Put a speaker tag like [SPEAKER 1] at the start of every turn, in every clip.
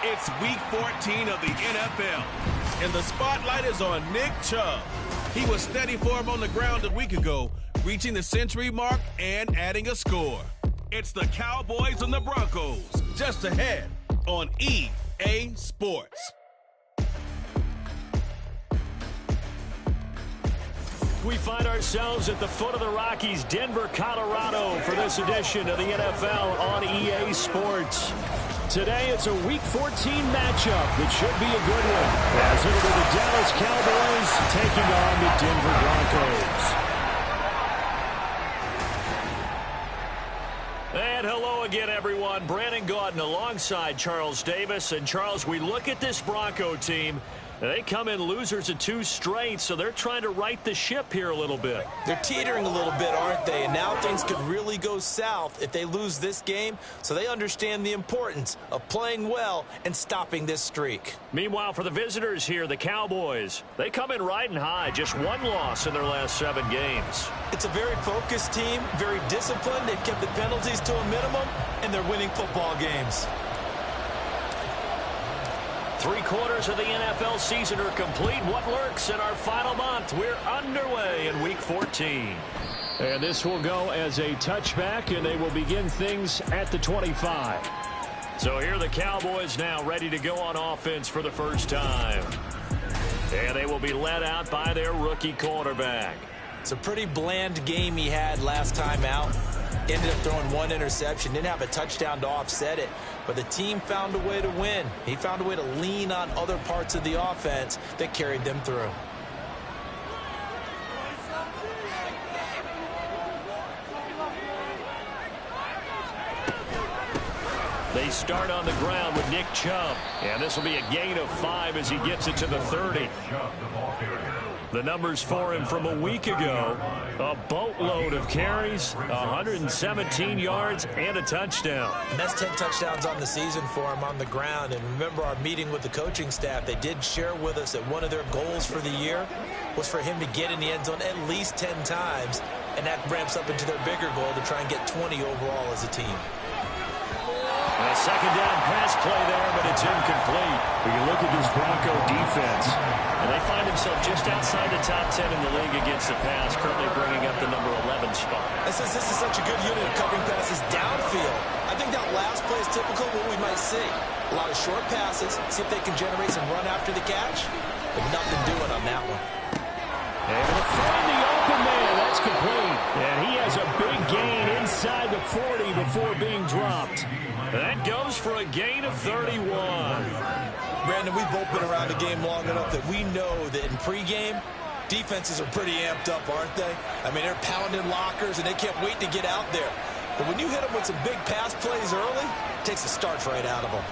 [SPEAKER 1] It's Week 14 of the NFL, and the spotlight is on Nick Chubb. He was steady for him on the ground a week ago, reaching the century mark and adding a score. It's the Cowboys and the Broncos, just ahead on EA Sports.
[SPEAKER 2] We find ourselves at the foot of the Rockies, Denver, Colorado, for this edition of the NFL on EA Sports. Today, it's a Week 14 matchup that should be a good one, as it'll be the Dallas Cowboys taking on the Denver Broncos. And hello again, everyone. Brandon Gaudin alongside Charles Davis. And, Charles, we look at this Bronco team. They come in losers of 2 straight, so they're trying to right the ship here a little bit.
[SPEAKER 3] They're teetering a little bit, aren't they? And now things could really go south if they lose this game, so they understand the importance of playing well and stopping this streak.
[SPEAKER 2] Meanwhile, for the visitors here, the Cowboys, they come in riding high, just 1 loss in their last 7 games.
[SPEAKER 3] It's a very focused team, very disciplined. They've kept the penalties to a minimum, and they're winning football games.
[SPEAKER 2] 3 quarters of the NFL season are complete. What lurks in our final month? We're underway in Week 14. And this will go as a touchback, and they will begin things at the 25. So here are the Cowboys now ready to go on offense for the first time. And they will be led out by their rookie quarterback.
[SPEAKER 3] It's a pretty bland game he had last time out. Ended up throwing 1 interception. Didn't have a touchdown to offset it. But the team found a way to win. He found a way to lean on other parts of the offense that carried them through.
[SPEAKER 2] They start on the ground with Nick Chubb. And this will be a gain of 5 as he gets it to the 30. The numbers for him from a week ago, a boatload of carries, 117 yards, and a touchdown.
[SPEAKER 3] And that's 10 touchdowns on the season for him on the ground. And remember our meeting with the coaching staff, they did share with us that one of their goals for the year was for him to get in the end zone at least 10 times. And that ramps up into their bigger goal to try and get 20 overall as a team.
[SPEAKER 2] A second down pass play there, but it's incomplete. When you look at this Bronco defense, and they find themselves just outside the top 10 in the league against the pass, currently bringing up the number 11 spot.
[SPEAKER 3] This is such a good unit of covering passes downfield. I think that last play is typical of what we might see. A lot of short passes, see if they can generate some run after the catch, but nothing doing on that one.
[SPEAKER 2] And to find the open man, that's complete. And he has a big gain inside the 40 before being dropped. That goes for a gain of 31.
[SPEAKER 3] Brandon, we've both been around the game long enough that we know that in pregame, defenses are pretty amped up, aren't they? I mean, they're pounding lockers, and they can't wait to get out there. But when you hit them with some big pass plays early, it takes the starch right out of them.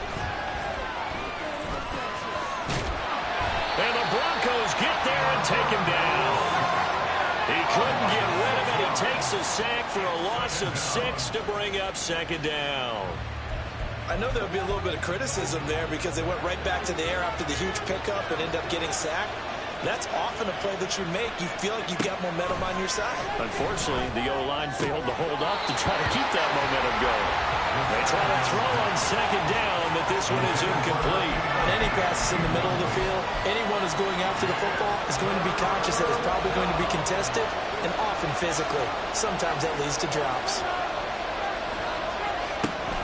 [SPEAKER 2] And the Broncos get there and take him down. He couldn't get rid of it. He takes a sack for a loss of 6 to bring up second down.
[SPEAKER 3] I know there would be a little bit of criticism there because they went right back to the air after the huge pickup and ended up getting sacked. That's often a play that you make. You feel like you've got momentum on your side.
[SPEAKER 2] Unfortunately, the O-line failed to hold up to try to keep that momentum going. They try to throw on second down, but this one is incomplete.
[SPEAKER 3] On any passes in the middle of the field, anyone who's going after the football is going to be conscious that it's probably going to be contested, and often physically. Sometimes that leads to drops.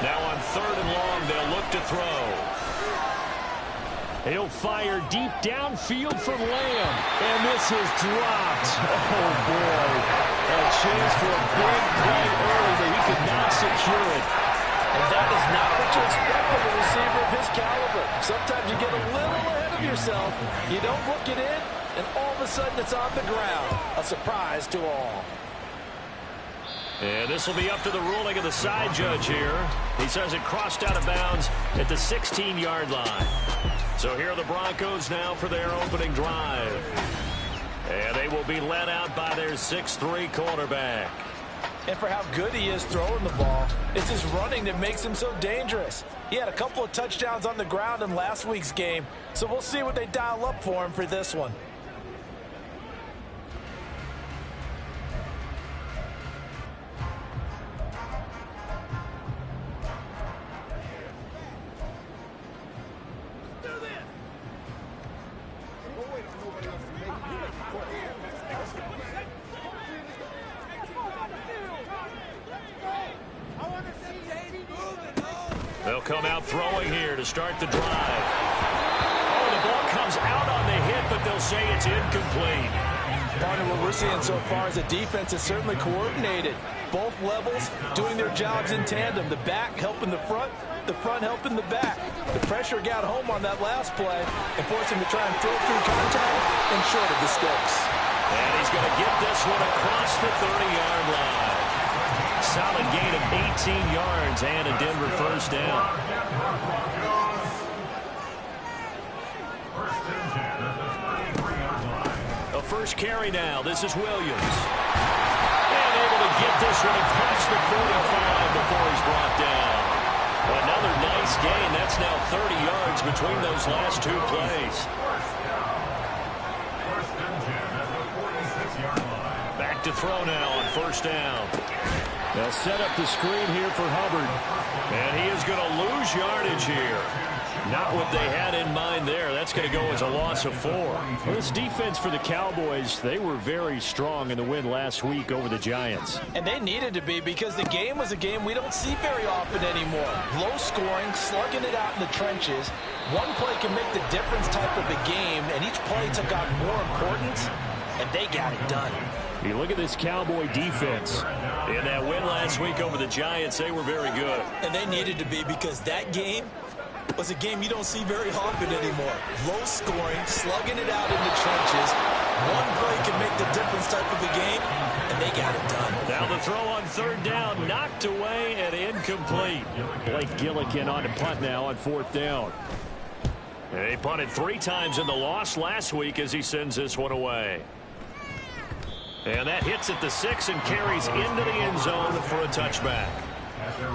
[SPEAKER 2] Now on third and long, they'll look to throw. He'll fire deep downfield from Lamb. And this is dropped. Oh, boy. A chance for a big play early, but he could not secure it.
[SPEAKER 4] And that is not what you expect from a receiver of his caliber. Sometimes you get a little ahead of yourself. You don't look it in, and all of a sudden it's on the ground. A surprise to all.
[SPEAKER 2] And this will be up to the ruling of the side judge here. He says it crossed out of bounds at the 16-yard line. So here are the Broncos now for their opening drive. And they will be led out by their 6'3" quarterback.
[SPEAKER 4] And for how good he is throwing the ball, it's his running that makes him so dangerous. He had a couple of touchdowns on the ground in last week's game, so we'll see what they dial up for him for this one.
[SPEAKER 2] They'll come out throwing here to start the drive. Oh, the ball comes out on the hit, but they'll say it's incomplete.
[SPEAKER 4] Partner, what we're seeing so far is the defense is certainly coordinated. Both levels doing their jobs in tandem. The back helping the front helping the back. The pressure got home on that last play and forced him to try and throw through contact and short of the sticks.
[SPEAKER 2] And he's going to get this one across the 30-yard line. Solid gain of 18 yards and a Denver first down. A first carry now. This is Williams. And able to get this one across the 45 before he's brought down. Another nice gain. That's now 30 yards between those last two plays. Back to throw now on first down. They'll set up the screen here for Hubbard. And he is going to lose yardage here. Not what they had in mind there. That's going to go as a loss of 4. Well, this defense for the Cowboys, they were very strong in the win last week over the Giants.
[SPEAKER 4] And they needed to be, because the game was a game we don't see very often anymore. Low scoring, slugging it out in the trenches. One play can make the difference type of a game, and each play took on more importance, and they got it done.
[SPEAKER 2] You look at this Cowboy defense. In that win last week over the Giants, they were very good.
[SPEAKER 3] And they needed to be, because that game was a game you don't see very often anymore. Low scoring, slugging it out in the trenches. One play can make the difference type of a game, and they got it done.
[SPEAKER 2] Now the throw on third down, knocked away and incomplete. Blake Gillikin on the punt now on fourth down. And he punted 3 times in the loss last week as he sends this one away. And that hits at the 6 and carries into the end zone for a touchback.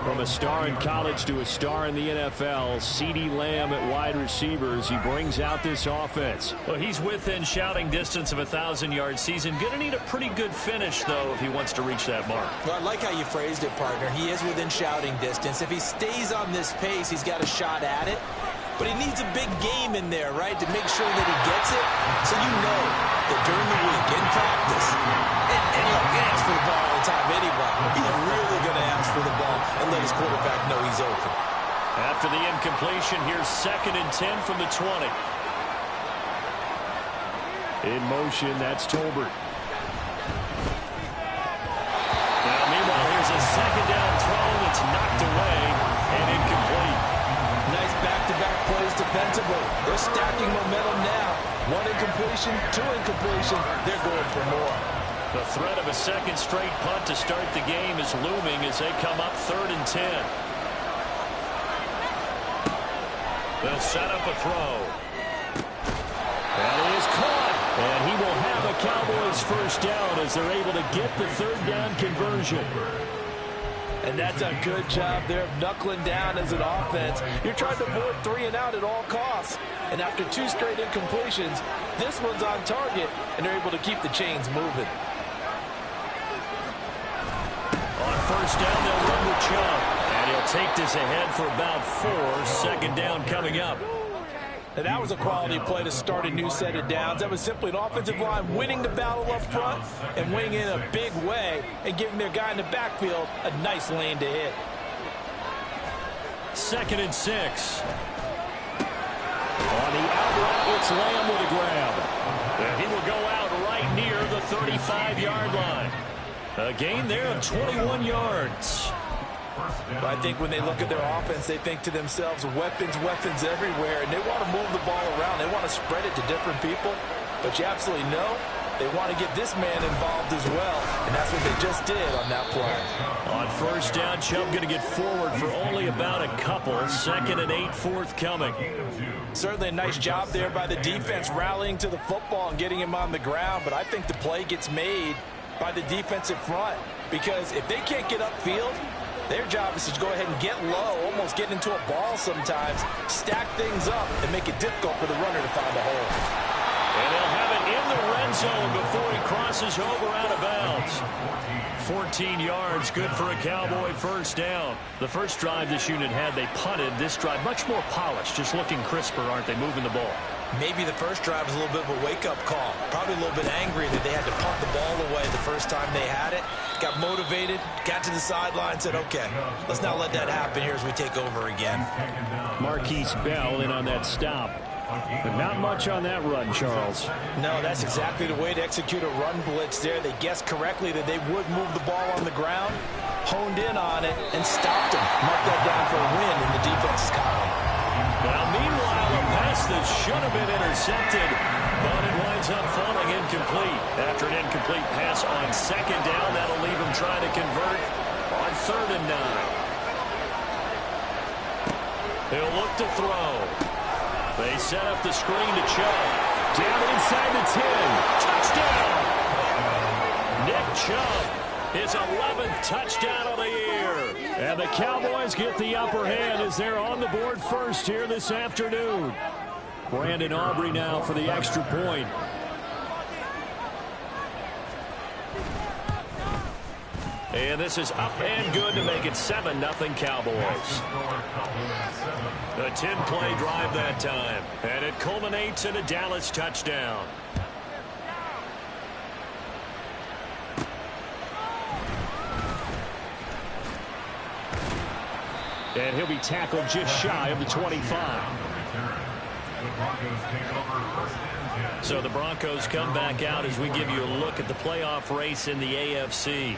[SPEAKER 2] From a star in college to a star in the NFL, CeeDee Lamb at wide receivers. He brings out this offense. Well, he's within shouting distance of a 1,000-yard season. Going to need a pretty good finish, though, if he wants to reach that mark.
[SPEAKER 3] Well, I like how you phrased it, partner. He is within shouting distance. If he stays on this pace, he's got a shot at it. But he needs a big game in there, right, to make sure that he gets it. So you know that during the week, in practice, and look, he asks for the ball all the time anyway. He's really going to ask for the ball and let his quarterback know he's open.
[SPEAKER 2] After the incompletion, here's 2nd and 10 from the 20. In motion, that's Tolbert. Now, meanwhile, here's a second down throw that's knocked away and incomplete.
[SPEAKER 4] Nice back-to-back plays defensively. They're stacking momentum now. 1 incompletion, 2 incompletion. They're going for more.
[SPEAKER 2] The threat of a second straight punt to start the game is looming as they come up 3rd and 10. They'll set up a throw. And he is caught. And he will have a Cowboys first down as they're able to get the 3rd down conversion.
[SPEAKER 4] And that's a good job there of knuckling down as an offense. You're trying to avoid 3 and out at all costs. And after 2 straight incompletions, this one's on target, and they're able to keep the chains moving.
[SPEAKER 2] On first down, they'll run with Chubb. And he'll take this ahead for about 4. Second down coming up.
[SPEAKER 4] And that was a quality play to start a new set of downs. That was simply an offensive line winning the battle up front and winning in a big way and giving their guy in the backfield a nice lane to hit.
[SPEAKER 2] 2nd and 6. On the out route, it's Lamb with a grab. And he will go out right near the 35-yard line. A gain there of 21 yards.
[SPEAKER 4] I think when they look at their offense, they think to themselves, weapons, weapons everywhere, and they want to move the ball around. They want to spread it to different people, but you absolutely know they want to get this man involved as well, and that's what they just did on that play.
[SPEAKER 2] On first down, Chubb going to get forward for only about a couple. 2nd and 8 forthcoming.
[SPEAKER 4] Certainly a nice job there by the defense rallying to the football and getting him on the ground, but I think the play gets made by the defensive front, because if they can't get upfield, their job is to go ahead and get low, almost get into a ball sometimes, stack things up, and make it difficult for the runner to find a hole.
[SPEAKER 2] And they'll have it in the red zone before he crosses over out of bounds. 14 yards, good for a Cowboy first down. The first drive this unit had, they punted. This drive, much more polished, just looking crisper, aren't they, moving the ball?
[SPEAKER 3] Maybe the first drive was a little bit of a wake-up call. Probably a little bit angry that they had to punt the ball away the first time they had it. Got motivated, got to the sideline, said, okay, let's not let that happen here as we take over again.
[SPEAKER 2] Marquise Bell in on that stop. But not much on that run, Charles.
[SPEAKER 4] No, that's exactly the way to execute a run blitz there. They guessed correctly that they would move the ball on the ground, honed in on it, and stopped him. Mark that down for a win in the defense's column.
[SPEAKER 2] Now, meanwhile, a pass that should have been intercepted, but it winds up falling incomplete. After an incomplete pass on 2nd down, that'll leave him trying to convert on 3rd and 9. He'll look to throw. They set up the screen to Chubb. Down inside the 10. Touchdown! Nick Chubb, his 11th touchdown of the year. And the Cowboys get the upper hand as they're on the board first here this afternoon. Brandon Aubrey now for the extra point. And this is up and good to make it 7-0 Cowboys. A 10-play drive that time. And it culminates in a Dallas touchdown. And he'll be tackled just shy of the 25. So the Broncos come back out as we give you a look at the playoff race in the AFC.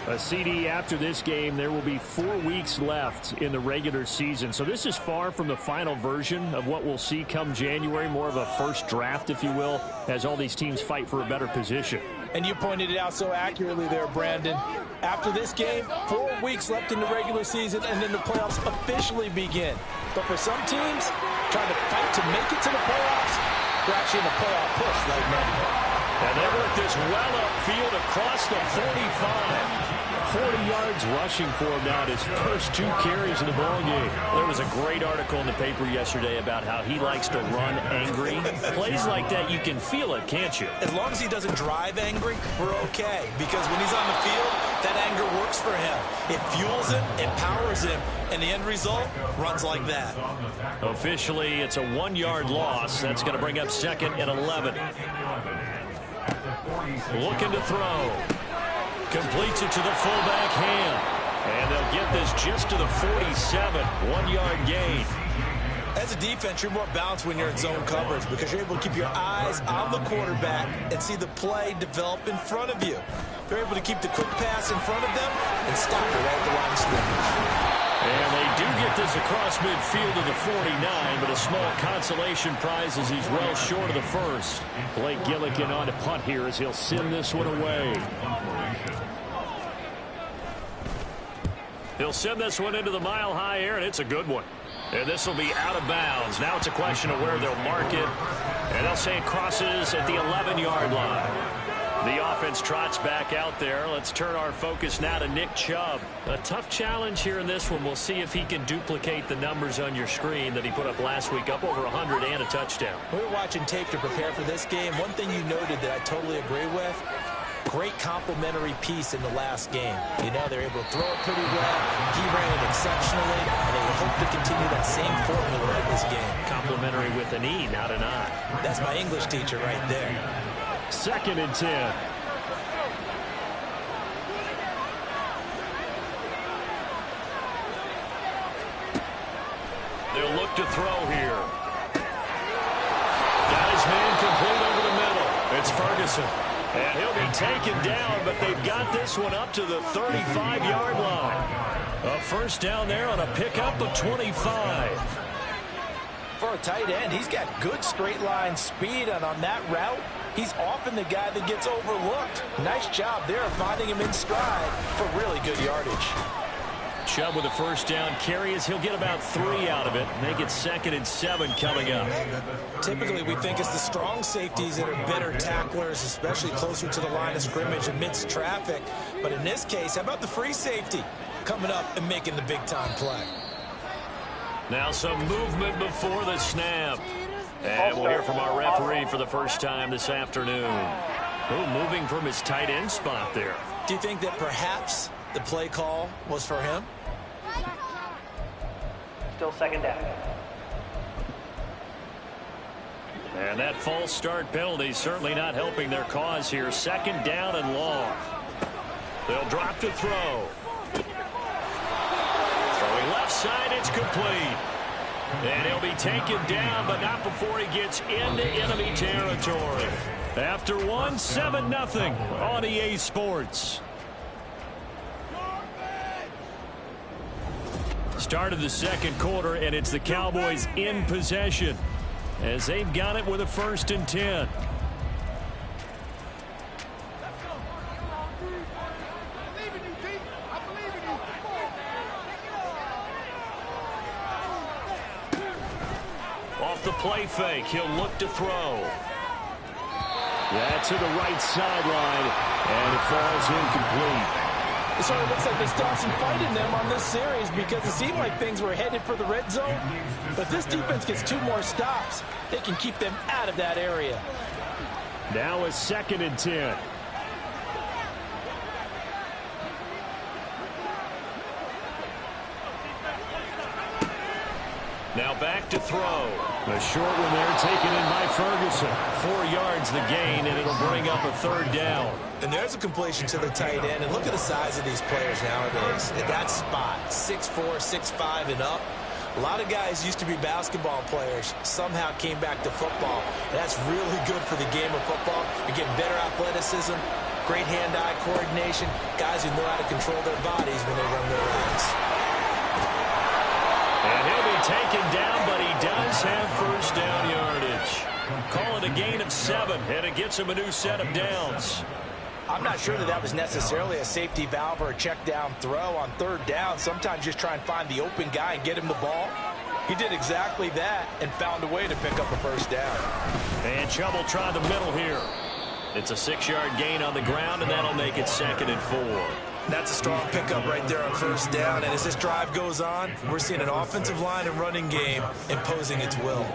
[SPEAKER 2] A CD after this game, there will be 4 weeks left in the regular season. So this is far from the final version of what we'll see come January, more of a first draft, if you will, as all these teams fight for a better position.
[SPEAKER 4] And you pointed it out so accurately there, Brandon. After this game, 4 weeks left in the regular season, and then the playoffs officially begin. But for some teams, trying to fight to make it to the playoffs, they're actually in a playoff push right now.
[SPEAKER 2] And they work this well upfield across the 45. 40 yards rushing for him now at his first 2 carries in the ballgame. There was a great article in the paper yesterday about how he likes to run angry. Plays like that, you can feel it, can't you?
[SPEAKER 3] As long as he doesn't drive angry, we're okay. Because when he's on the field, that anger works for him. It fuels him, it powers him, and the end result runs like that.
[SPEAKER 2] Officially, it's a 1-yard loss. That's going to bring up 2nd and 11. Looking to throw. Completes it to the fullback Ham. And they'll get this just to the 47. 1-yard gain.
[SPEAKER 3] As a defense, you're more balanced when you're in zone coverage because you're able to keep your eyes on the quarterback and see the play develop in front of you. They're able to keep the quick pass in front of them and stop it right at the line of scrimmage.
[SPEAKER 2] And they do get this across midfield to the 49, but a small consolation prize as he's well short of the first. Blake Gillikin on to punt here as he'll send this one away. He'll send this one into the mile-high air, and it's a good one. And this will be out of bounds. Now it's a question of where they'll mark it. And they'll say it crosses at the 11-yard line. The offense trots back out there. Let's turn our focus now to Nick Chubb. A tough challenge here in this one. We'll see if he can duplicate the numbers on your screen that he put up last week, up over 100 and a touchdown.
[SPEAKER 4] We were watching tape to prepare for this game. One thing you noted that I totally agree with, great complimentary piece in the last game. You know, they're able to throw it pretty well. He ran it exceptionally, and they hope to continue that same formula in this game.
[SPEAKER 2] Complimentary with an E, not an I.
[SPEAKER 4] That's my English teacher right there.
[SPEAKER 2] 2nd and 10. They'll look to throw here. Got his man complete over the middle. It's Ferguson. And he'll be taken down, but they've got this one up to the 35-yard line. A first down there on a pickup of 25.
[SPEAKER 4] For a tight end, he's got good straight line speed, and on that route, he's often the guy that gets overlooked. Nice job there of finding him in stride for really good yardage.
[SPEAKER 2] Chubb with a first down carry as he'll get about 3 out of it. Make it 2nd and 7 coming up.
[SPEAKER 4] Typically, we think it's the strong safeties that are better tacklers, especially closer to the line of scrimmage amidst traffic. But in this case, how about the free safety coming up and making the big-time play?
[SPEAKER 2] Now some movement before the snap. And we'll hear from our referee for the first time this afternoon. Oh, moving from his tight end spot there.
[SPEAKER 4] Do you think that perhaps the play call was for him?
[SPEAKER 5] Still 2nd down.
[SPEAKER 2] And that false start penalty certainly not helping their cause here. 2nd down and long. They'll drop to throw. Throwing left side, it's complete. And he'll be taken down, but not before he gets into enemy territory. After one, 7-0 on EA Sports. Start of the 2nd quarter, and it's the Cowboys in possession as they've got it with a 1st and 10. Off the play fake, he'll look to throw. That's to the right sideline, and it falls incomplete.
[SPEAKER 4] It sort of looks like they still have some fight in them on this series because it seemed like things were headed for the red zone. But if this defense gets 2 more stops, they can keep them out of that area.
[SPEAKER 2] Now a 2nd and 10. Now back to throw. A short one there taken in by Ferguson. 4 yards the gain, and it'll bring up a 3rd down.
[SPEAKER 4] And there's a completion to the tight end. And look at the size of these players nowadays. At that spot, 6'4", 6'5", and up. A lot of guys used to be basketball players, somehow came back to football. And that's really good for the game of football. You're getting better athleticism, great hand-eye coordination, guys who know how to control their bodies when they run their routes.
[SPEAKER 2] And he'll be taken down, but he does have 1st down yardage. Call it a gain of 7, and it gets him a new set of downs.
[SPEAKER 4] I'm not sure that was necessarily a safety valve or a check down throw on 3rd down. Sometimes just try and find the open guy and get him the ball. He did exactly that and found a way to pick up a 1st down.
[SPEAKER 2] And Chubb will try the middle here. It's a 6-yard gain on the ground, and that'll make it 2nd and 4.
[SPEAKER 4] That's a strong pickup right there on 1st down. And as this drive goes on, we're seeing an offensive line and running game imposing its will.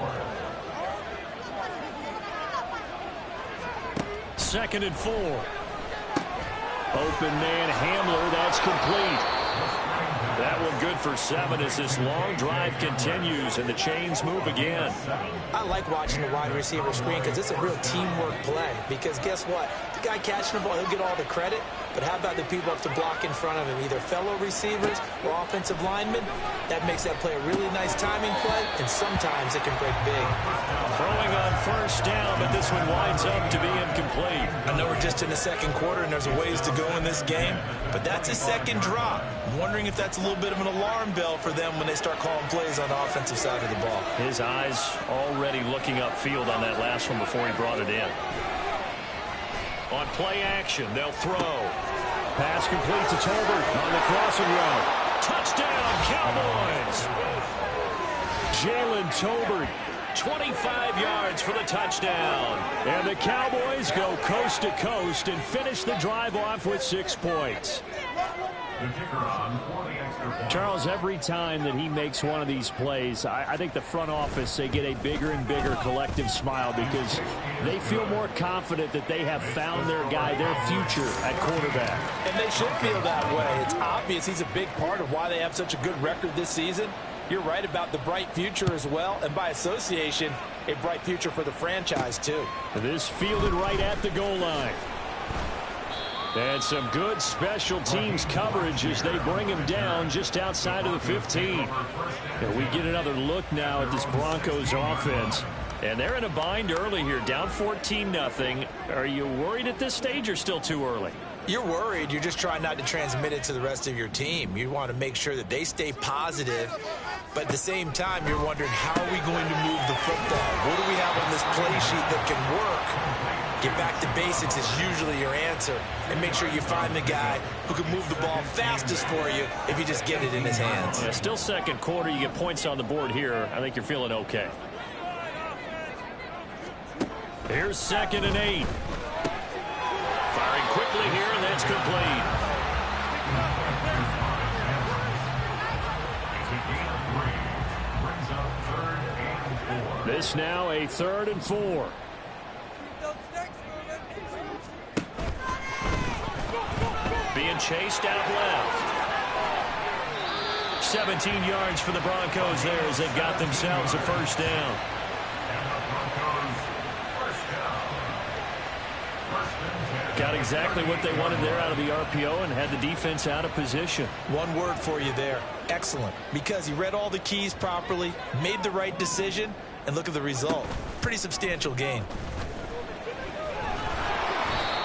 [SPEAKER 2] 2nd and 4. Open man Hamler, that's complete. That one good for 7 as this long drive continues and the chains move again.
[SPEAKER 4] I like watching the wide receiver screen because it's a real teamwork play. Because guess what? The guy catching the ball, he'll get all the credit. But how about the people up to block in front of him, either fellow receivers or offensive linemen? That makes that play a really nice timing play, and sometimes it can break big.
[SPEAKER 2] Throwing on 1st down, but this one winds up to be incomplete.
[SPEAKER 4] I know we're just in the 2nd quarter, and there's a ways to go in this game, but that's a 2nd drop. I'm wondering if that's a little bit of an alarm bell for them when they start calling plays on the offensive side of the ball.
[SPEAKER 2] His eyes already looking upfield on that last one before he brought it in. On play action, they'll throw. Pass complete to Tolbert on the crossing route. Touchdown, Cowboys! Jalen Tolbert 25 yards for the touchdown. And the Cowboys go coast to coast and finish the drive off with 6 points. Charles, every time that he makes one of these plays, I think the front office, they get a bigger and bigger collective smile because they feel more confident that they have found their guy, their future at quarterback.
[SPEAKER 4] And they should feel that way. It's obvious he's a big part of why they have such a good record this season. You're right about the bright future as well, and by association, a bright future for the franchise too.
[SPEAKER 2] This fielded right at the goal line. And some good special teams coverage as they bring him down just outside of the 15. And we get another look now at this Broncos offense. And they're in a bind early here, down 14-0. Are you worried at this stage or still too early?
[SPEAKER 3] You're worried. You're just trying not to transmit it to the rest of your team. You want to make sure that they stay positive. But at the same time, you're wondering, how are we going to move the football? What do we have on this play sheet that can work? Get back to basics is usually your answer. And make sure you find the guy who can move the ball fastest for you if you just get it in his hands.
[SPEAKER 2] Yeah, still second quarter. You get points on the board here. I think you're feeling okay. Here's 2nd and 8. Firing quickly here, and that's complete. This now a 3rd and 4. Being chased out left. 17 yards for the Broncos there as they've got themselves a first down. Got exactly what they wanted there out of the RPO and had the defense out of position.
[SPEAKER 3] One word for you there, excellent. Because he read all the keys properly, made the right decision, and look at the result. Pretty substantial gain.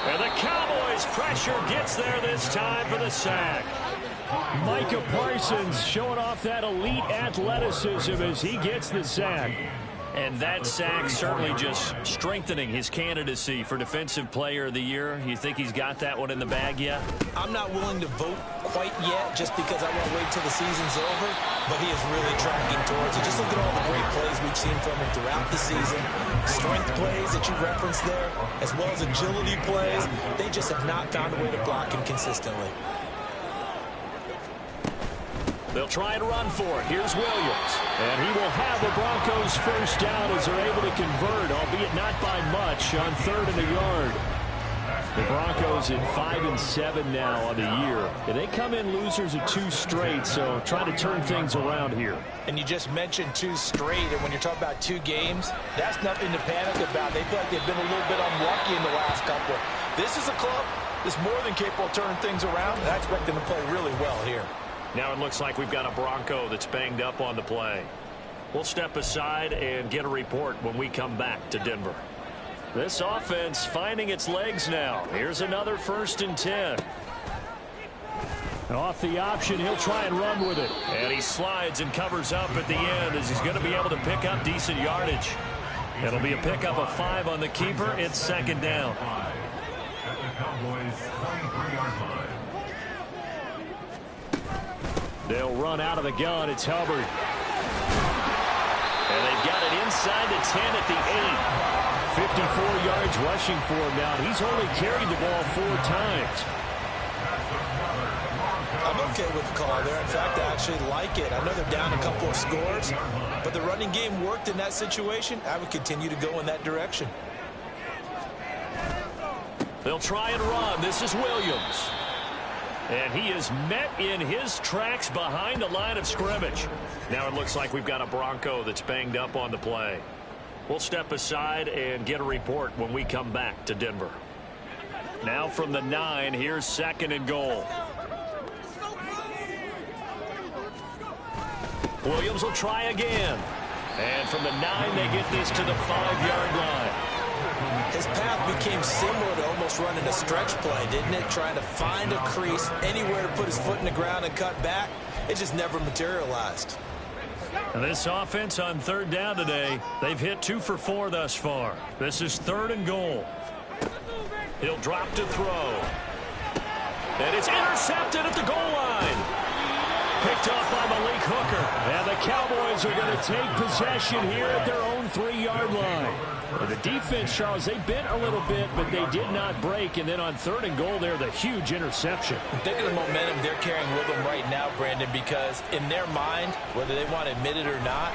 [SPEAKER 2] And the Cowboys pressure gets there this time for the sack. Micah Parsons showing off that elite athleticism as he gets the sack. And that sack certainly just strengthening his candidacy for Defensive Player of the Year. You think he's got that one in the bag yet?
[SPEAKER 3] I'm not willing to vote quite yet just because I want to wait till the season's over, but he is really tracking towards it. Just look at all the great plays we've seen from him throughout the season. Strength plays that you referenced there, as well as agility plays. They just have not found a way to block him consistently.
[SPEAKER 2] They'll try and run for it. Here's Williams. And he will have the Broncos first down as they're able to convert, albeit not by much, on 3rd and a yard. The Broncos at 5-7 now on the year. And they come in losers of 2 straight, so trying to turn things around here.
[SPEAKER 4] And you just mentioned 2 straight, and when you're talking about 2 games, that's nothing to panic about. They feel like they've been a little bit unlucky in the last couple. This is a club that's more than capable of turning things around, and I expect them to play really well here.
[SPEAKER 2] Now it looks like we've got a Bronco that's banged up on the play. We'll step aside and get a report when we come back to Denver. This offense finding its legs now. Here's another 1st and 10. Off the option, he'll try and run with it. And he slides and covers up at the end as he's going to be able to pick up decent yardage. It'll be a pickup of 5 on the keeper. It's 2nd down. They'll run out of the gun. It's Hubbard. And they've got it inside the 10 at the 8. 54 yards rushing for him now. He's only carried the ball 4 times.
[SPEAKER 3] I'm okay with the call there. In fact, I actually like it. I know they're down a couple of scores, but the running game worked in that situation. I would continue to go in that direction.
[SPEAKER 2] They'll try and run. This is Williams. And he is met in his tracks behind the line of scrimmage. Now it looks like we've got a Bronco that's banged up on the play. We'll step aside and get a report when we come back to Denver. Now from the 9, here's 2nd and goal. Williams will try again. And from the 9, they get this to the 5-yard line.
[SPEAKER 3] His path became similar to almost running a stretch play, didn't it? Trying to find a crease, anywhere to put his foot in the ground and cut back. It just never materialized.
[SPEAKER 2] And this offense on 3rd down today, they've hit 2 for 4 thus far. This is 3rd and goal. He'll drop to throw. And it's intercepted at the goal line. Picked off by Malik Hooker. And the Cowboys are going to take possession here at their own 3-yard line. And the defense, Charles, they bent a little bit, but they did not break. And then on 3rd and goal there, the huge interception.
[SPEAKER 4] Think of the momentum they're carrying with them right now, Brandon, because in their mind, whether they want to admit it or not,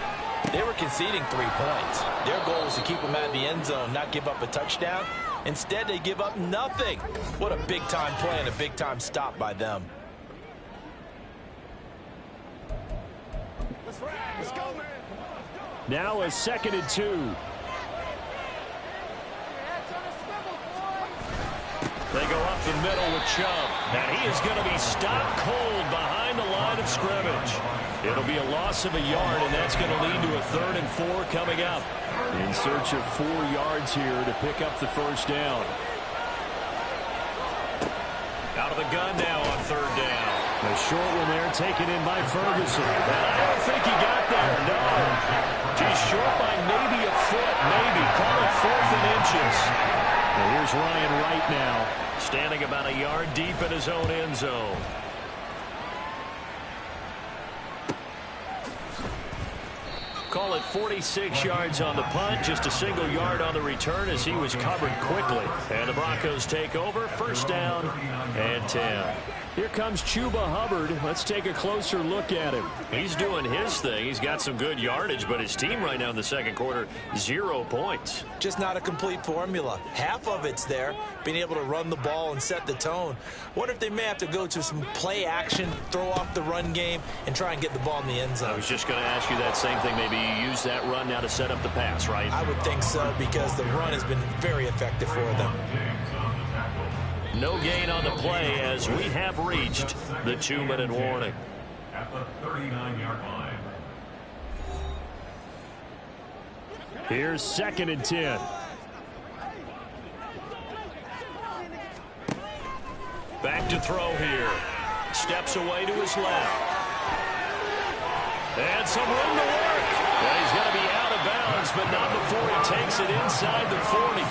[SPEAKER 4] they were conceding 3 points. Their goal was to keep them out of the end zone, not give up a touchdown. Instead, they give up nothing. What a big-time play and a big-time stop by them.
[SPEAKER 5] Let's go, man.
[SPEAKER 2] Now a 2nd and 2. They go up the middle with Chubb. And he is going to be stopped cold behind the line of scrimmage. It'll be a loss of a yard, and that's going to lead to a 3rd and 4 coming up. In search of 4 yards here to pick up the 1st down. Out of the gun now on 3rd down. A short one there taken in by Ferguson. And I don't think he got there, no. He's short by maybe a foot, maybe. Call it 4th and inches. And here's Ryan Wright now, standing about a yard deep in his own end zone. Call it 46 yards on the punt, just a single yard on the return as he was covered quickly. And the Broncos take over, 1st down and 10. Here comes Chuba Hubbard. Let's take a closer look at him. He's doing his thing. He's got some good yardage, but his team right now in the 2nd quarter, 0 points.
[SPEAKER 4] Just not a complete formula. Half of it's there, being able to run the ball and set the tone. Wonder if they may have to go to some play action, throw off the run game, and try and get the ball in the end zone.
[SPEAKER 2] I was just going to ask you that same thing. Maybe you use that run now to set up the pass, right?
[SPEAKER 4] I would think so, because the run has been very effective for them.
[SPEAKER 2] No gain on the play as we have reached the 2-minute warning.
[SPEAKER 5] At the 39-yard line.
[SPEAKER 2] Here's 2nd and 10. Back to throw here. Steps away to his left. And some room to work. Well, he's going to be out of bounds, but not before he takes it inside the 40.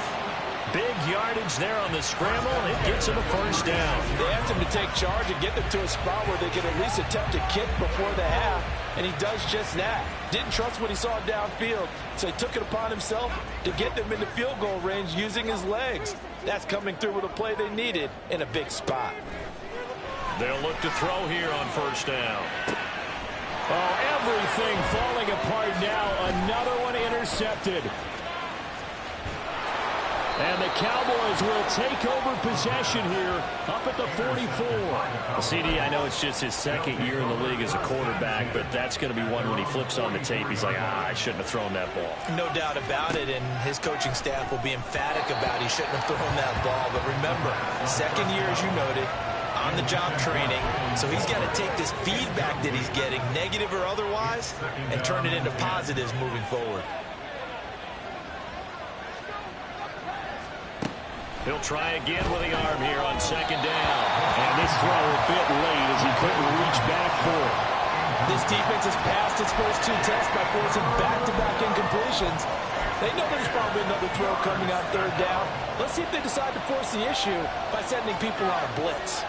[SPEAKER 2] Big yardage there on the scramble. It gets him a 1st down.
[SPEAKER 4] They asked him to take charge and get them to a spot where they could at least attempt a kick before the half, and he does just that. Didn't trust what he saw downfield, so he took it upon himself to get them into field goal range using his legs. That's coming through with a play they needed in a big spot.
[SPEAKER 2] They'll look to throw here on 1st down. Oh, everything falling apart now. Another one intercepted. And the Cowboys will take over possession here up at the 44. CD, I know it's just his 2nd year in the league as a quarterback, but that's going to be one when he flips on the tape. He's like, I shouldn't have thrown that ball.
[SPEAKER 4] No doubt about it, and his coaching staff will be emphatic about he shouldn't have thrown that ball. But remember, 2nd year, as you noted, on-the-job training, so he's got to take this feedback that he's getting, negative or otherwise, and turn it into positives moving forward.
[SPEAKER 2] He'll try again with the arm here on 2nd down. And this throw a bit late as he couldn't reach back for it.
[SPEAKER 4] This defense has passed its first 2 tests by forcing back-to-back incompletions. They know there's probably another throw coming on 3rd down. Let's see if they decide to force the issue by sending people on a blitz.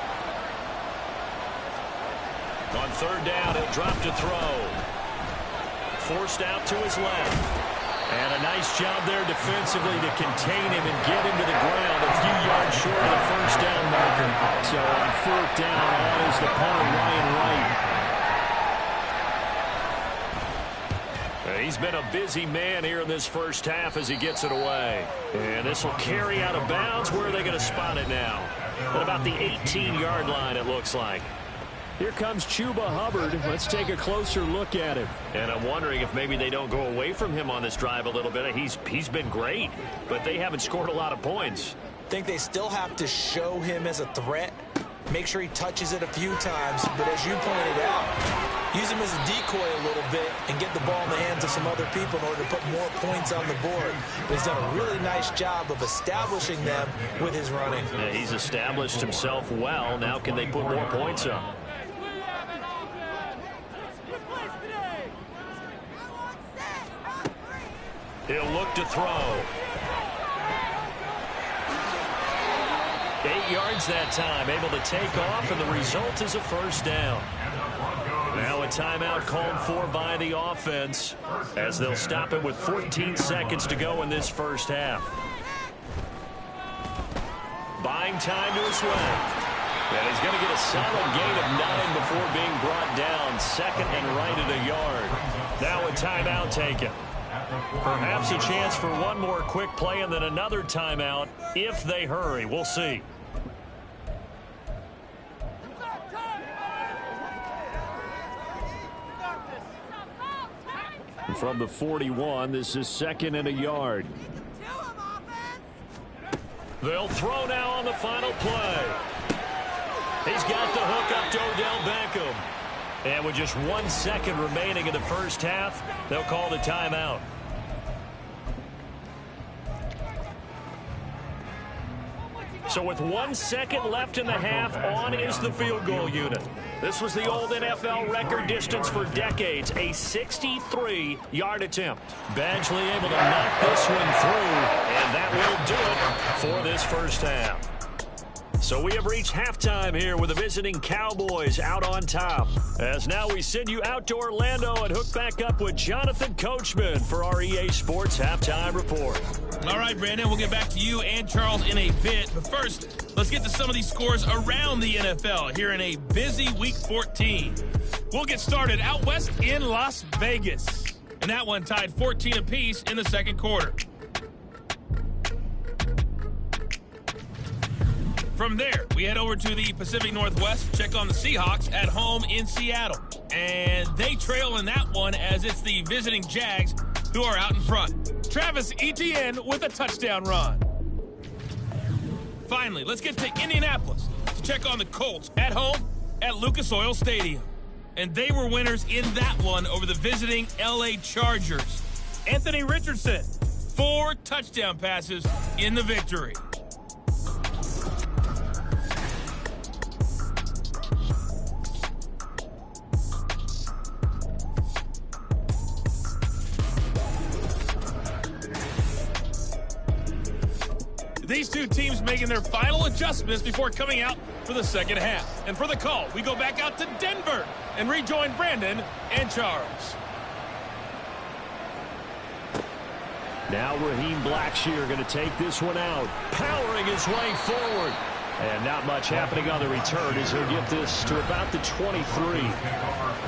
[SPEAKER 2] On 3rd down, he'll drop to throw. Forced out to his left. And a nice job there defensively to contain him and get him to the ground a few yards short of the 1st down marker. So on 4th down, on is the punter, Ryan Wright. He's been a busy man here in this 1st half as he gets it away. And this will carry out of bounds. Where are they going to spot it now? At about the 18-yard line, it looks like. Here comes Chuba Hubbard. Let's take a closer look at him. And I'm wondering if maybe they don't go away from him on this drive a little bit. He's been great, but they haven't scored a lot of points.
[SPEAKER 4] Think they still have to show him as a threat. Make sure he touches it a few times, but as you pointed out, use him as a decoy a little bit and get the ball in the hands of some other people in order to put more points on the board. But he's done a really nice job of establishing them with his running.
[SPEAKER 2] Yeah, he's established himself well. Now can they put more points up? He'll look to throw. 8 yards that time, able to take off, and the result is a 1st down.
[SPEAKER 5] And the Broncos
[SPEAKER 2] Now a timeout called for by the offense as they'll stop it with 14 seconds to go in this first half. Buying time to his left. And he's going to get a solid gain of 9 before being brought down. Second and right at a yard. Now a timeout taken. Perhaps a chance for one more quick play and then another timeout if they hurry. We'll see. From the 41, this is second and a yard. They'll throw now on the final play. He's got the hook up to Odell Beckham. And with just 1 second remaining in the first half, they'll call the timeout. So with 1 second left in the half, on is the field goal unit. This was the old NFL record distance for decades, a 63-yard attempt. Badgley able to knock this one through, and that will do it for this first half. So we have reached halftime here with the visiting Cowboys out on top. As now we send you out to Orlando and hook back up with Jonathan Coachman for our EA Sports Halftime Report.
[SPEAKER 1] All right, Brandon, we'll get back to you and Charles in a bit. But first, let's get to some of these scores around the NFL here in a busy Week 14. We'll get started out west in Las Vegas. And that one tied 14 apiece in the second quarter. From there, we head over to the Pacific Northwest, check on the Seahawks at home in Seattle. And they trail in that one as it's the visiting Jags who are out in front. Travis Etienne with a touchdown run. Finally, let's get to Indianapolis to check on the Colts at home at Lucas Oil Stadium. And they were winners in that one over the visiting LA Chargers. Anthony Richardson, 4 touchdown passes in the victory. These two teams making their final adjustments before coming out for the second half. And for the call, we go back out to Denver and rejoin Brandon and Charles.
[SPEAKER 2] Now Raheem Blackshear going to take this one out, powering his way forward. And not much happening on the return as he'll get this to about the 23.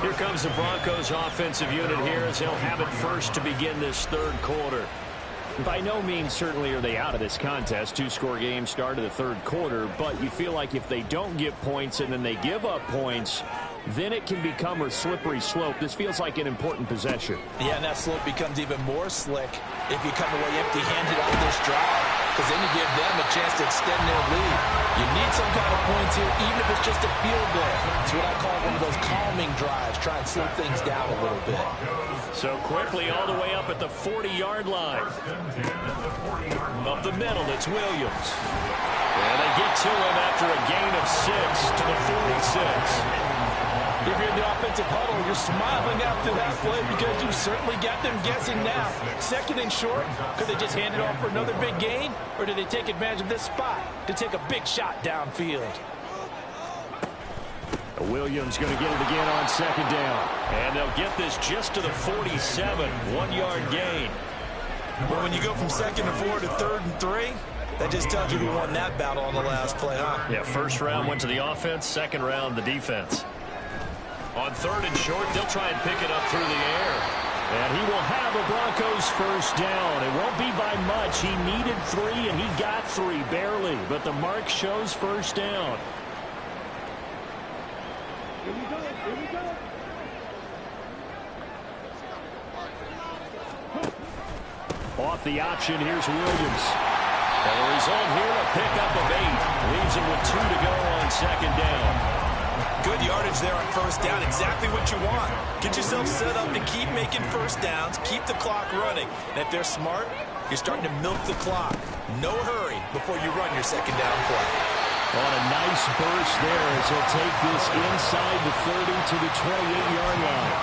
[SPEAKER 2] Here comes the Broncos offensive unit here as they'll have it first to begin this third quarter. By no means certainly are they out of this contest. 2-score game start of the third quarter, but you feel like if they don't get points and then they give up points, then it can become a slippery slope. This feels like an important possession.
[SPEAKER 4] Yeah, and that slope becomes even more slick if you come away empty-handed on this drive, because then you give them a chance to extend their lead. You need some kind of points here, even if it's just a field goal. It's what I call one of those calming drives, try and slow things down a little bit.
[SPEAKER 2] So quickly all the way up at the 40-yard line. Up the middle, it's Williams. And they get to him after a gain of 6 to the 46.
[SPEAKER 4] If you're in the offensive huddle, you're smiling after that play because you certainly got them guessing now. Second and short, could they just hand it off for another big gain? Or do they take advantage of this spot to take a big shot downfield?
[SPEAKER 2] Williams going to get it again on second down. And they'll get this just to the 47, 1-yard gain.
[SPEAKER 3] But when you go from 2nd and 4 to 3rd and 3, that just tells you who won that battle on the last play, huh?
[SPEAKER 2] Yeah, first round went to the offense, second round the defense. On 3rd and short, they'll try and pick it up through the air. And he will have a Broncos first down. It won't be by much. He needed 3, and he got 3, barely. But the mark shows first down.
[SPEAKER 5] Here we go. Here we go.
[SPEAKER 2] Off the option, here's Williams. And the result here, a pickup of 8. Leaves him with 2 to go on second down.
[SPEAKER 3] Good yardage there on first down, exactly what you want. Get yourself set up to keep making first downs, keep the clock running. And if they're smart, you're starting to milk the clock. No hurry before you run your second down play.
[SPEAKER 2] On a nice burst there as he'll take this inside the 30 to the 28-yard line.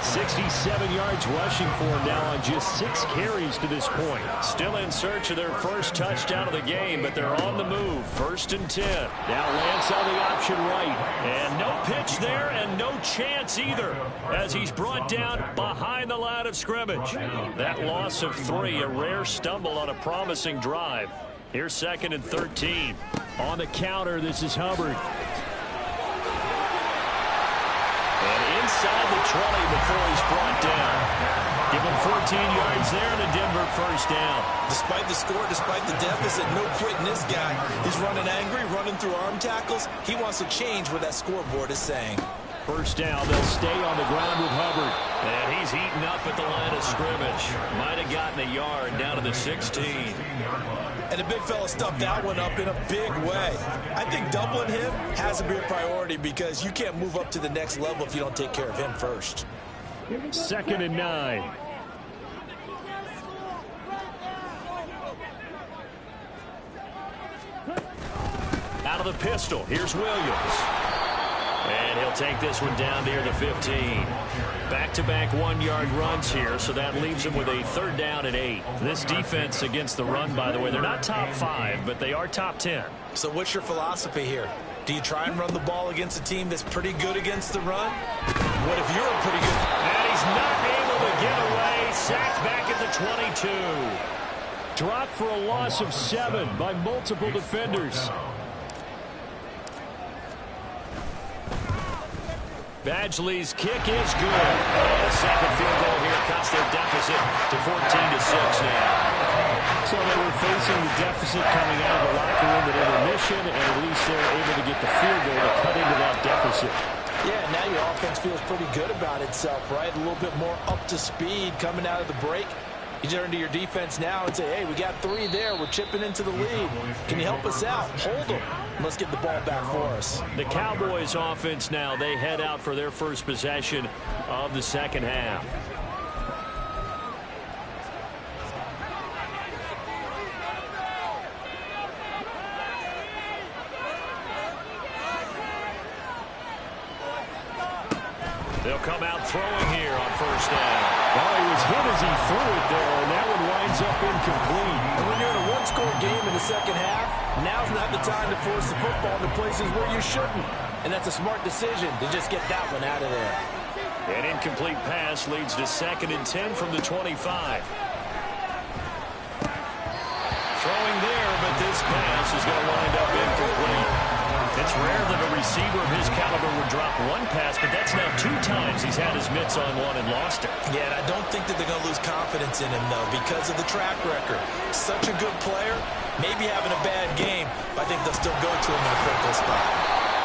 [SPEAKER 2] 67 yards rushing for him now on just 6 carries to this point. Still in search of their first touchdown of the game, but they're on the move. 1st and 10. Now Lance on the option right. And no pitch there and no chance either as he's brought down behind the line of scrimmage. That loss of 3, a rare stumble on a promising drive. Here's 2nd and 13. On the counter, this is Hubbard. And inside the 20 before he's brought down. Give him 14 yards there and a Denver first down.
[SPEAKER 3] Despite the score, despite the deficit, no quitting this guy. He's running angry, running through arm tackles. He wants to change what that scoreboard is saying.
[SPEAKER 2] First down, they'll stay on the ground with Hubbard. And he's heating up at the line of scrimmage. Might have gotten a yard down to the 16.
[SPEAKER 3] And the big fella stuffed that one up in a big way. I think doubling him has to be a priority because you can't move up to the next level if you don't take care of him first.
[SPEAKER 2] 2nd and 9. Out of the pistol, here's Williams. And he'll take this one down near the 15. Back-to-back 1-yard runs here, so that leaves him with a 3rd down and 8. This defense against the run, by the way, they're not top 5, but they are top 10.
[SPEAKER 3] So what's your philosophy here? Do you try and run the ball against a team that's pretty good against the run? What if you're pretty good?
[SPEAKER 2] And he's not able to get away. Sacked back at the 22. Dropped for a loss of 7 by multiple defenders. Badgley's kick is good. And a second field goal here cuts their deficit to 14-6 now. So they were facing the deficit coming out of the locker room at intermission, and at least they're able to get the field goal to cut into that deficit.
[SPEAKER 4] Yeah, now your offense feels pretty good about itself, right? A little bit more up to speed coming out of the break. You turn to your defense now and say, hey, we got 3 there. We're chipping into the lead. Can you help us out? Hold them. Let's get the ball back for us.
[SPEAKER 2] The Cowboys offense now, they head out for their first possession of the second half. They'll come out throwing here on 1st down. Well, he was hit as he threw it there, and that one winds up incomplete.
[SPEAKER 4] And when you're in a 1-score game in the second half, now's not the time to force the football to places where you shouldn't. And that's a smart decision to just get that one out of there.
[SPEAKER 2] An incomplete pass leads to 2nd and 10 from the 25. Throwing there, but this pass is going to wind up incomplete. It's rare that a receiver of his caliber would drop 1 pass, but that's now 2 times he's had his mitts on one and lost it.
[SPEAKER 3] Yeah, and I don't think that they're going to lose confidence in him, though, because of the track record. Such a good player, maybe having a bad game, but I think they'll still go to him in a critical spot.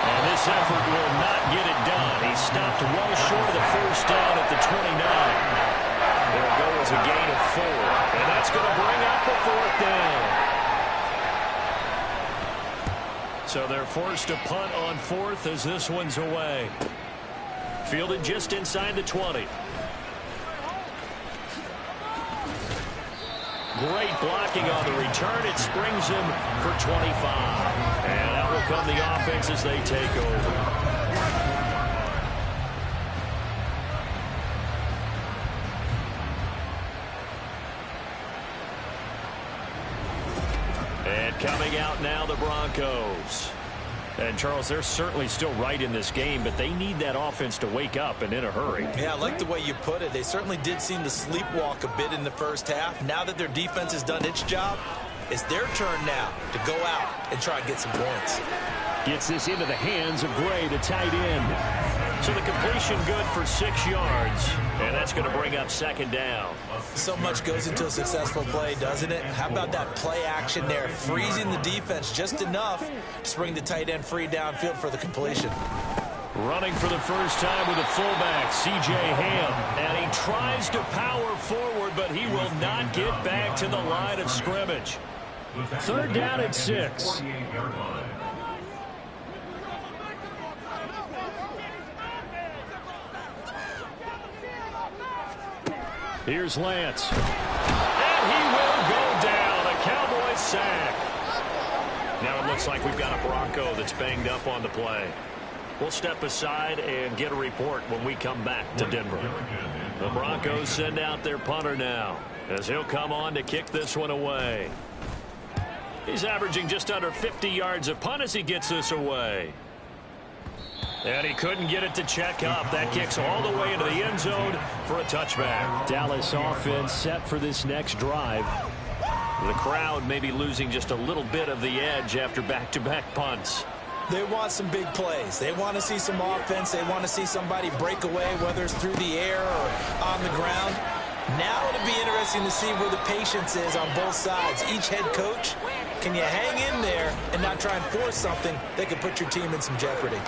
[SPEAKER 2] And this effort will not get it done. He stopped well short of the first down at the 29. It'll go as a gain of 4, and that's going to bring up the 4th down. So they're forced to punt on 4th as this one's away. Fielded just inside the 20. Great blocking on the return. It springs him for 25. And out will come the offense as they take over. And coming out now, the Broncos. And, Charles, they're certainly still right in this game, but they need that offense to wake up and in a hurry.
[SPEAKER 3] Yeah, I like the way you put it. They certainly did seem to sleepwalk a bit in the first half. Now that their defense has done its job, it's their turn now to go out and try and get some points.
[SPEAKER 2] Gets this into the hands of Gray, the tight end. So the completion good for 6 yards, and that's going to bring up 2nd down.
[SPEAKER 3] So much goes into a successful play, doesn't it? How about that play action there, freezing the defense just enough to bring the tight end free downfield for the completion.
[SPEAKER 2] Running for the first time with a fullback, C.J. Ham. And he tries to power forward, but he will not get back to the line of scrimmage. 3rd down and 6. Here's Lance. And he will go down. A Cowboys sack. Now it looks like we've got a Bronco that's banged up on the play. We'll step aside and get a report when we come back to Denver. The Broncos send out their punter now, as he'll come on to kick this one away. He's averaging just under 50 yards a punt as he gets this away. And he couldn't get it to check up. That kicks all the way into the end zone for a touchback.
[SPEAKER 6] Dallas offense set for this next drive.
[SPEAKER 2] The crowd may be losing just a little bit of the edge after back-to-back punts.
[SPEAKER 3] They want some big plays. They want to see some offense. They want to see somebody break away, whether it's through the air or on the ground. Now it'll be interesting to see where the patience is on both sides. Each head coach, can you hang in there and not try and force something that could put your team in some jeopardy?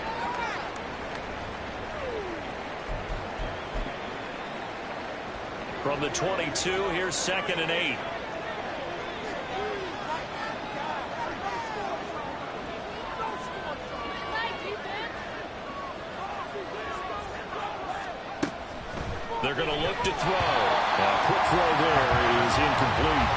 [SPEAKER 2] From the 22, here's 2nd and 8. They're going to look to throw.
[SPEAKER 6] Quick throw there is incomplete.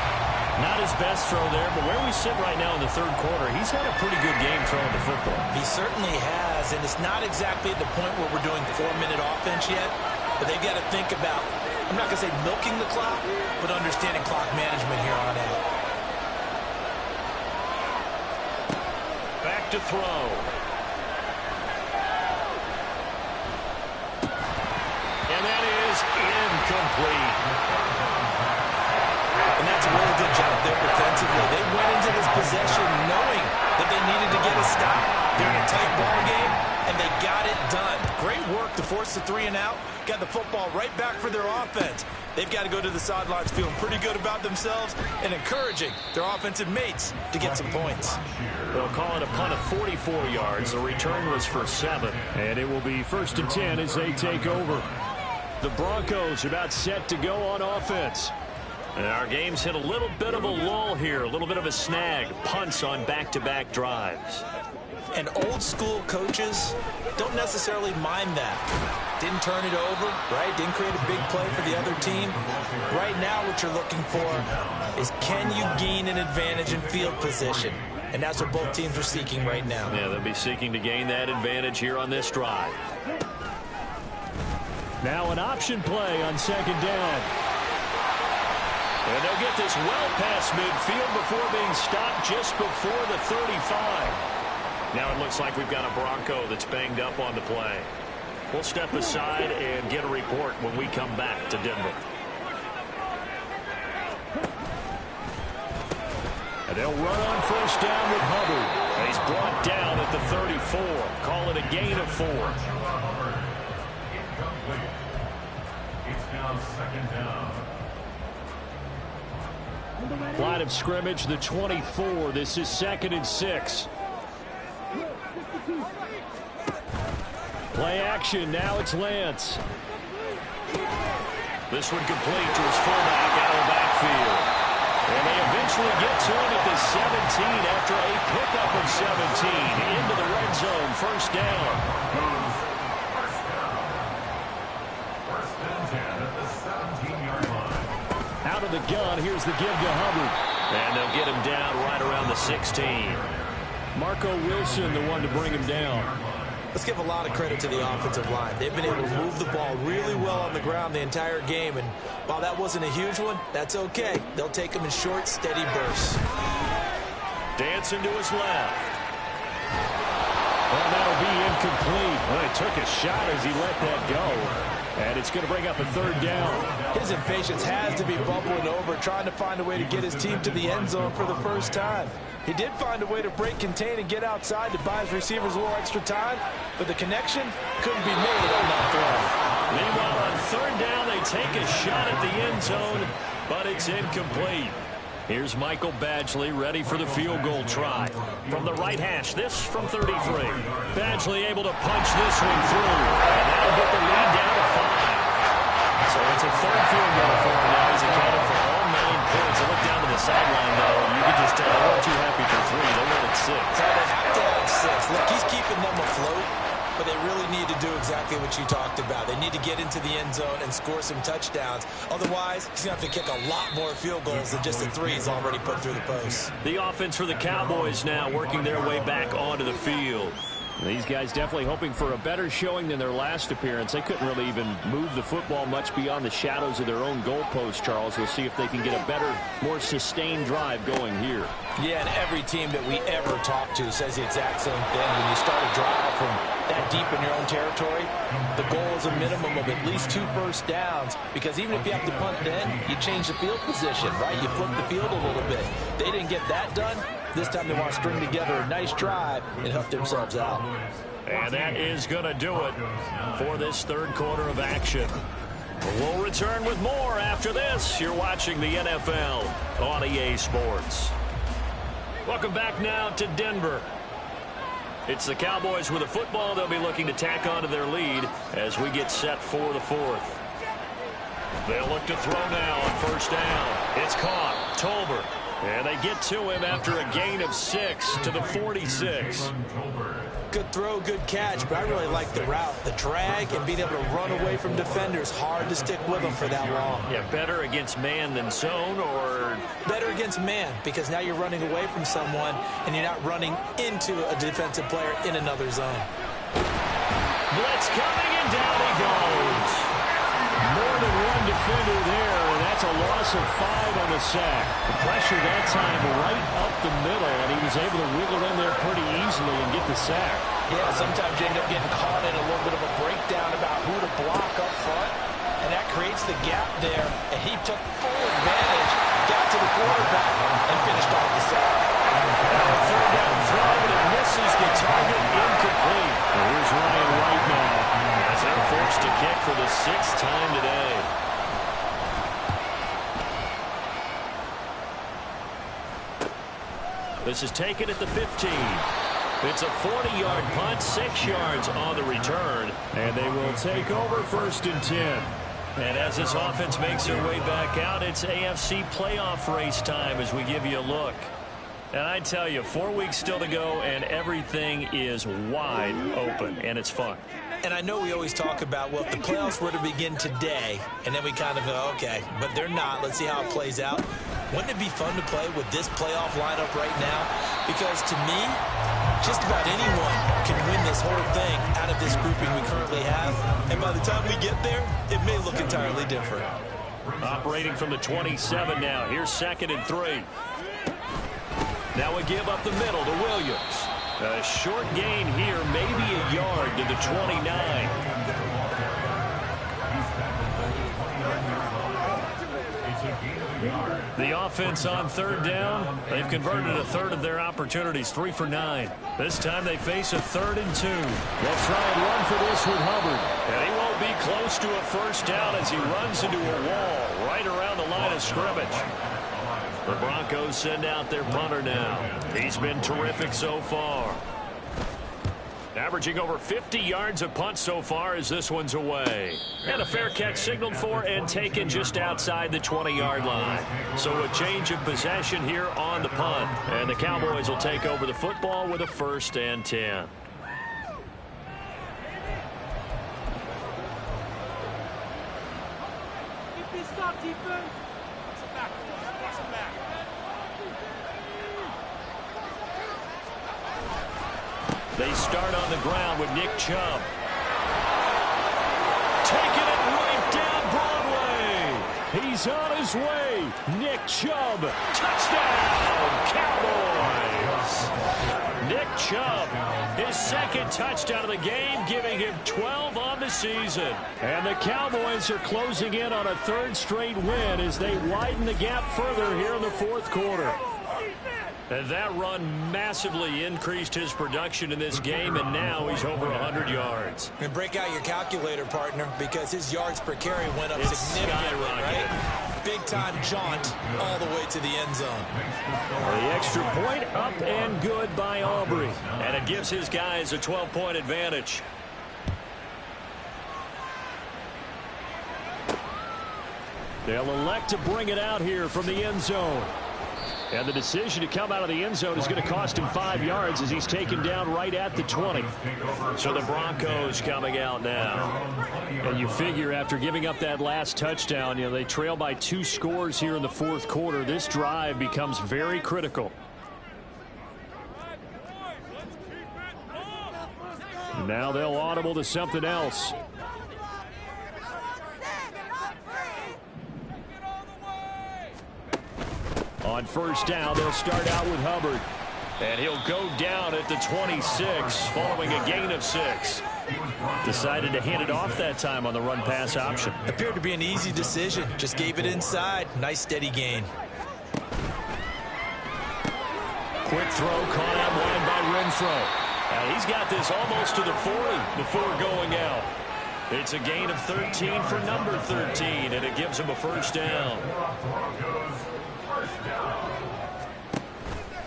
[SPEAKER 2] Not his best throw there, but where we sit right now in the third quarter, he's had a pretty good game throwing the football.
[SPEAKER 3] He certainly has, and it's not exactly at the point where we're doing 4-minute offense yet, but they've got to think about, I'm not going to say milking the clock, but understanding clock management here on out.
[SPEAKER 2] Back to throw. And that is incomplete.
[SPEAKER 3] And that's a really good job there defensively. They went into this possession knowing that they needed to get a stop. They're in a tight ball game, and they got it done. Great work to force the 3 and out. Got the football right back for their offense. They've got to go to the sidelines feeling pretty good about themselves and encouraging their offensive mates to get some points.
[SPEAKER 2] They'll call it a punt of 44 yards. The return was for 7.
[SPEAKER 6] And it will be 1st and 10 as they take over. The Broncos about set to go on offense.
[SPEAKER 2] And our game's hit a little bit of a lull here, a little bit of a snag. Punts on back-to-back drives.
[SPEAKER 3] And old school coaches don't necessarily mind that. Didn't turn it over, right? Didn't create a big play for the other team. Right now what you're looking for is, can you gain an advantage in field position? And that's what both teams are seeking right now.
[SPEAKER 2] Yeah, they'll be seeking to gain that advantage here on this drive.
[SPEAKER 6] Now an option play on 2nd down.
[SPEAKER 2] And they'll get this well past midfield before being stopped just before the 35. Now it looks like we've got a Bronco that's banged up on the play. We'll step aside and get a report when we come back to Denver.
[SPEAKER 6] And they'll run on 1st down with Hubbard.
[SPEAKER 2] He's brought down at the 34. Call it a gain of 4.
[SPEAKER 7] It's now 2nd down.
[SPEAKER 6] Line of scrimmage, the 24. This is 2nd and 6. Play action. Now it's Lance.
[SPEAKER 2] This one complete to his fullback out of the backfield. And they eventually get to him at the 17 after a pickup of 17 into the red zone. 1st down.
[SPEAKER 7] First and 10 at the 17-yard line.
[SPEAKER 6] Out of the gun, here's the give to Hubbard.
[SPEAKER 2] And they'll get him down right around the 16.
[SPEAKER 6] Marco Wilson, the one to bring him down.
[SPEAKER 3] Let's give a lot of credit to the offensive line. They've been able to move the ball really well on the ground the entire game. And while that wasn't a huge one, that's okay. They'll take them in short, steady bursts.
[SPEAKER 2] Dancing to his left.
[SPEAKER 6] Well, that'll be incomplete. Well, he took a shot as he let that go. And it's going to bring up a 3rd down.
[SPEAKER 4] His impatience has to be bubbling over, trying to find a way to get his team to the end zone for the first time. He did find a way to break, contain, and get outside to buy his receivers a little extra time, but the connection couldn't be made on that throw.
[SPEAKER 2] Meanwhile, on 3rd down, they take a shot at the end zone, but it's incomplete. Here's Michael Badgley ready for the field goal try. From the right hash, this from 33. Badgley able to punch this one through. And that'll get the lead down to 5. So it's a 3rd field goal for him now. He's accounted for all 9 points. I look down to the sideline, though. You can just tell they weren't too happy for 3. They wanted 6.
[SPEAKER 3] So they have to have 6. Look, he's keeping them afloat, but they really need to do exactly what what you talked about. They need to get into the end zone and score some touchdowns. Otherwise, he's going to have to kick a lot more field goals than just the 3 he's already put through the post.
[SPEAKER 2] The offense for the Cowboys now working their way back onto the field.
[SPEAKER 6] These guys definitely hoping for a better showing than their last appearance. They couldn't really even move the football much beyond the shadows of their own goalpost, Charles. We'll see if they can get a better, more sustained drive going here.
[SPEAKER 4] Yeah, and every team that we ever talk to says the exact same thing. When you start a drive from that deep in your own territory, the goal is a minimum of at least 2 first downs, because even if you have to punt then, you change the field position, right? You flip the field a little bit. They didn't get that done. This time they want to string together a nice drive and help themselves out.
[SPEAKER 2] And that is going to do it for this third quarter of action. We'll return with more after this. You're watching the NFL on EA Sports. Welcome back now to Denver. It's the Cowboys with a football. They'll be looking to tack onto their lead as we get set for the fourth. They'll look to throw now on first down. It's caught. Tolbert. And they get to him after a gain of 6 to the 46.
[SPEAKER 3] Good throw, good catch, but I really like the route. The drag and being able to run away from defenders, hard to stick with them for that long.
[SPEAKER 2] Yeah, better against man than zone, or?
[SPEAKER 3] Better against man, because now you're running away from someone and you're not running into a defensive player in another zone.
[SPEAKER 2] Blitz coming, and down he goes.
[SPEAKER 6] More than one defender there, and that's a loss of 5 on the sack. The pressure that time right up the middle, and he was able to wiggle in there pretty easily and get the sack.
[SPEAKER 4] Yeah, sometimes you end up getting caught in a little bit of a breakdown about who to block up front, and that creates the gap there, and he took full advantage, got to the quarterback, and finished off the sack.
[SPEAKER 2] Third down throw, and it misses the target, incomplete.
[SPEAKER 6] And here's Ryan White now.
[SPEAKER 2] As they're forced to kick for the 6th time today. This is taken at the 15. It's a 40-yard punt, 6 yards on the return.
[SPEAKER 6] And they will take over 1st and 10.
[SPEAKER 2] And as this offense makes their way back out, it's AFC playoff race time as we give you a look. And I tell you, 4 weeks still to go, and everything is wide open, and it's fun.
[SPEAKER 3] And I know we always talk about, well, if the playoffs were to begin today, and then we kind of go, okay, but they're not. Let's see how it plays out. Wouldn't it be fun to play with this playoff lineup right now? Because to me, just about anyone can win this whole thing out of this grouping we currently have. And by the time we get there, it may look entirely different.
[SPEAKER 2] Operating from the 27 now. Here's 2nd and 3. Now we give up the middle to Williams. A short gain here, maybe a yard to the 29. The offense on 3rd down, they've converted a third of their opportunities, 3 for 9. This time they face a 3rd and 2.
[SPEAKER 6] They'll try and run for this with Hubbard.
[SPEAKER 2] And he won't be close to a first down as he runs into a wall right around the line of scrimmage. The Broncos send out their punter now. He's been terrific so far. Averaging over 50 yards a punt so far as this one's away. And a fair catch signaled for and taken just outside the 20-yard line. So a change of possession here on the punt. And the Cowboys will take over the football with a 1st and 10. They start on the ground with Nick Chubb. Taking it right down Broadway.
[SPEAKER 6] He's on his way. Nick Chubb.
[SPEAKER 2] Touchdown, Cowboys. Nick Chubb, his 2nd touchdown of the game, giving him 12 on the season.
[SPEAKER 6] And the Cowboys are closing in on a 3rd straight win as they widen the gap further here in the 4th quarter.
[SPEAKER 2] And that run massively increased his production in this game, and now he's over 100 yards.
[SPEAKER 3] And break out your calculator, partner, because his yards per carry went up significantly, right? Big-time jaunt all the way to the end zone.
[SPEAKER 6] The extra point up and good by Aubrey.
[SPEAKER 2] And it gives his guys a 12-point advantage.
[SPEAKER 6] They'll elect to bring it out here from the end zone.
[SPEAKER 2] And the decision to come out of the end zone is going to cost him 5 yards as he's taken down right at the 20. So the Broncos coming out now. And you figure after giving up that last touchdown, they trail by 2 scores here in the fourth quarter. This drive becomes very critical. Now they'll audible to something else. On first down, they'll start out with Hubbard. And he'll go down at the 26 following a gain of 6. Decided to hand it off that time on the run-pass option.
[SPEAKER 3] Appeared to be an easy decision. Just gave it inside. Nice steady gain.
[SPEAKER 2] Quick throw caught out wide by Renfro. And he's got this almost to the 40 before going out. It's a gain of 13 for number 13, and it gives him a first down.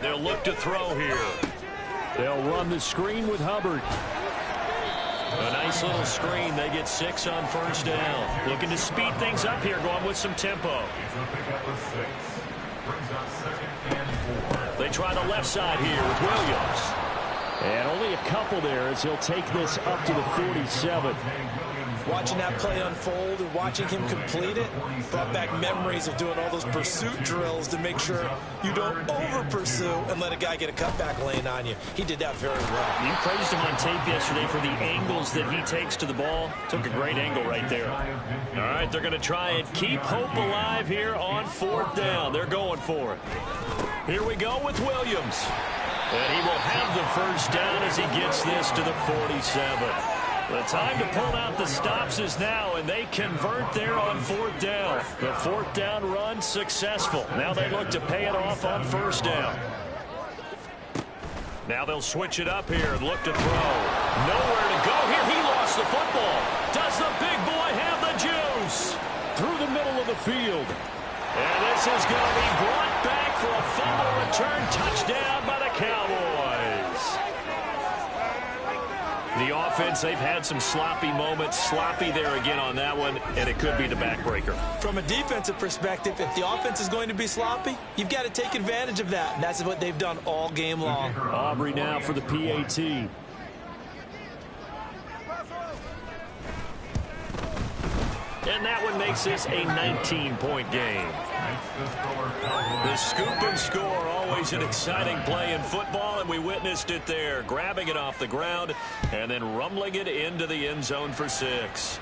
[SPEAKER 2] They'll look to throw here. They'll run the screen with Hubbard. A nice little screen. They get 6 on first down. Looking to speed things up here, going with some tempo. They try the left side here with Williams. And only a couple there as he'll take this up to the 47.
[SPEAKER 3] Watching that play unfold and watching him complete it brought back memories of doing all those pursuit drills to make sure you don't over-pursue and let a guy get a cutback lane on you. He did that very well.
[SPEAKER 2] You praised him on tape yesterday for the angles that he takes to the ball. Took a great angle right there. All right, they're going to try and keep hope alive here on fourth down. They're going for it. Here we go with Williams. And he will have the first down as he gets this to the 47. The time to pull out the stops is now, and they convert there on fourth down. The fourth down run successful. Now they look to pay it off on first down. Now they'll switch it up here and look to throw. Nowhere to go here. He lost the football. Does the big boy have the juice? Through the middle of the field. And this is going to be brought back for a fumble return touchdown by the Cowboys. The offense, they've had some sloppy moments. Sloppy there again on that one, and it could be the backbreaker.
[SPEAKER 3] From a defensive perspective, if the offense is going to be sloppy, you've got to take advantage of that, and that's what they've done all game long.
[SPEAKER 2] Aubrey now for the PAT. And that one makes this a 19-point game. The scoop and score, always an exciting play in football, and we witnessed it there. Grabbing it off the ground and then rumbling it into the end zone for 6.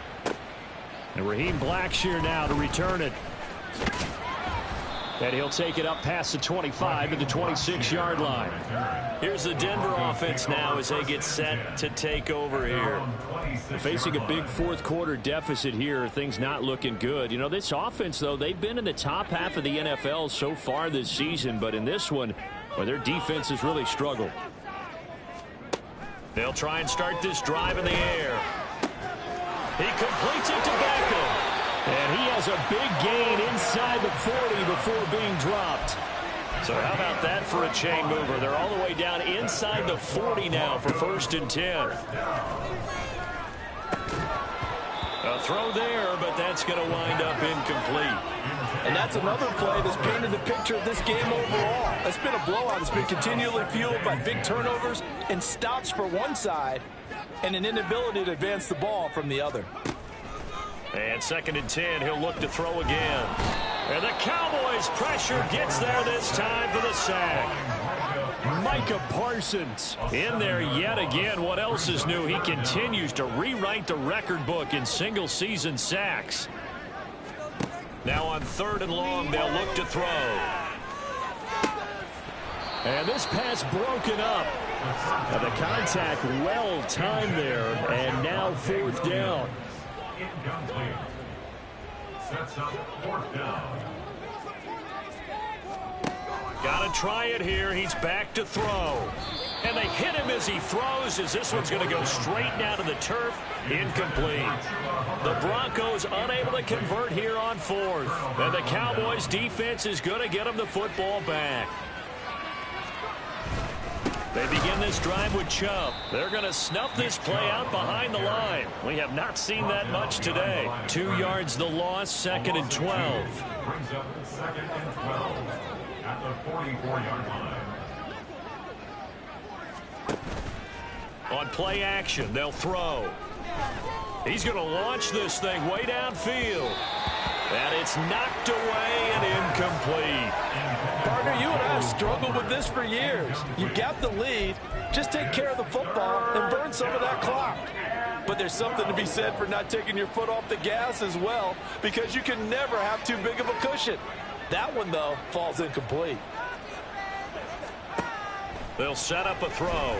[SPEAKER 2] And Raheem Blackshear now to return it. And he'll take it up past the 25 to the 26-yard line. Here's the Denver offense now as they get set to take over here. Facing a big fourth quarter deficit here, things not looking good. This offense, though, they've been in the top half of the NFL so far this season, but in this one, well, their defense has really struggled. They'll try and start this drive in the air. He completes it to Beckham. And he has a big gain inside the 40 before being dropped. So how about that for a chain mover? They're all the way down inside the 40 now for 1st and 10. A throw there, but that's going to wind up incomplete.
[SPEAKER 4] And that's another play that's painted the picture of this game overall. It's been a blowout. It's been continually fueled by big turnovers and stops for one side and an inability to advance the ball from the other.
[SPEAKER 2] And 2nd and 10, he'll look to throw again. And the Cowboys pressure gets there this time for the sack. Micah Parsons in there yet again. What else is new? He continues to rewrite the record book in single-season sacks. Now on 3rd and long, they'll look to throw. And this pass broken up. And the contact well timed there. And now 4th down.
[SPEAKER 7] Incomplete. Sets up 4th down.
[SPEAKER 2] Got to try it here. He's back to throw. And they hit him as he throws, as this one's going to go straight down to the turf. Incomplete. The Broncos unable to convert here on 4th. And the Cowboys defense is going to get them the football back. They begin this drive with Chubb. They're going to snuff this play out behind the line. We have not seen that much today. 2 yards the loss, 2nd and 12.
[SPEAKER 7] Brings up 2nd and 12. at the 44-yard line.
[SPEAKER 2] On play action, they'll throw. He's going to launch this thing way downfield. And it's knocked away and incomplete.
[SPEAKER 4] Partner, you and I have struggled with this for years. You've got the lead. Just take care of the football and burn some of that clock. But there's something to be said for not taking your foot off the gas as well, because you can never have too big of a cushion. That one, though, falls incomplete.
[SPEAKER 2] They'll set up a throw.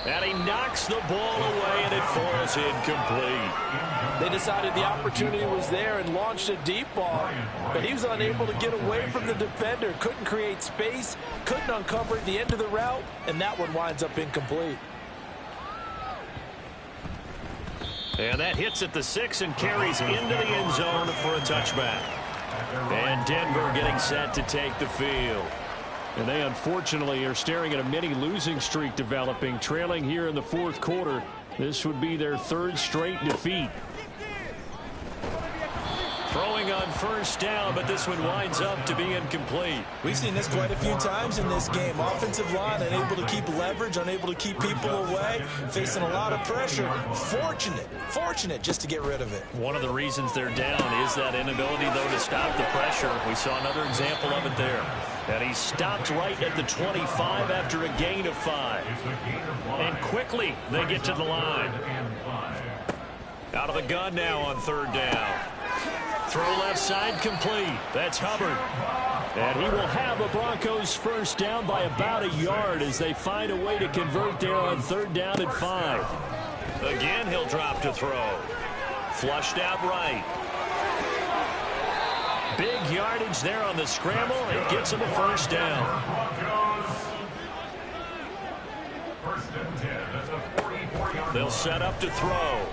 [SPEAKER 2] And he knocks the ball away, and it falls incomplete.
[SPEAKER 4] They decided the opportunity was there and launched a deep ball, but he was unable to get away from the defender, couldn't create space, couldn't uncover at the end of the route, and that one winds up incomplete.
[SPEAKER 2] And that hits at the 6 and carries into the end zone for a touchback. And Denver getting set to take the field.
[SPEAKER 6] And they unfortunately are staring at a mini losing streak developing, trailing here in the fourth quarter. This would be their third straight defeat.
[SPEAKER 2] Throwing on first down, but this one winds up to be incomplete.
[SPEAKER 3] We've seen this quite a few times in this game. Offensive line unable to keep leverage, unable to keep people away, facing a lot of pressure. Fortunate just to get rid of it.
[SPEAKER 2] One of the reasons they're down is that inability, though, to stop the pressure. We saw another example of it there. And he stopped right at the 25 after a gain of 5. And quickly they get to the line. Out of the gun now on third down. Throw left side complete. That's Hubbard.
[SPEAKER 6] And he will have a Broncos first down by about a yard as they find a way to convert there on third down and 5.
[SPEAKER 2] Again, he'll drop to throw. Flushed out right. Big yardage there on the scramble. It gets him a first down.
[SPEAKER 7] First and 10 at the 44-yard
[SPEAKER 2] They'll set up to throw.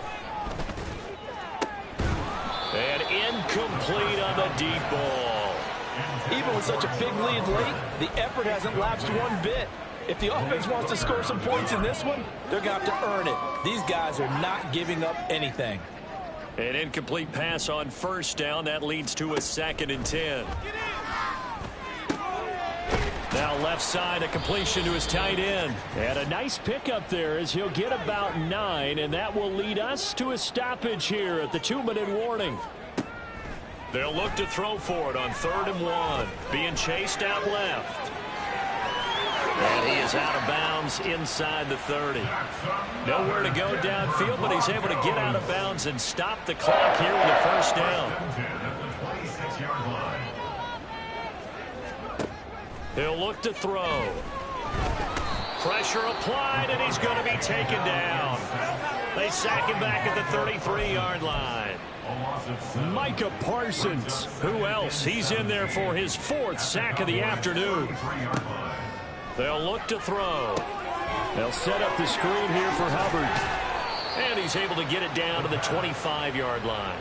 [SPEAKER 2] And incomplete on the deep ball.
[SPEAKER 4] Even with such a big lead late, the effort hasn't lapsed one bit. If the offense wants to score some points in this one, they're going to have to earn it. These guys are not giving up anything.
[SPEAKER 2] An incomplete pass on first down. That leads to a 2nd and 10. Now left side, a completion to his tight end.
[SPEAKER 6] And a nice pickup there as he'll get about 9, and that will lead us to a stoppage here at the 2-minute warning.
[SPEAKER 2] They'll look to throw for it on 3rd and 1. Being chased out left. And he is out of bounds inside the 30. Nowhere to go downfield, but he's able to get out of bounds and stop the clock here with a first down. He'll look to throw. Pressure applied, and he's going to be taken down. They sack him back at the 33-yard line.
[SPEAKER 6] Micah Parsons.
[SPEAKER 2] Who else? He's in there for his 4th sack of the afternoon. They'll look to throw.
[SPEAKER 6] They'll set up the screen here for Hubbard.
[SPEAKER 2] And he's able to get it down to the 25-yard line.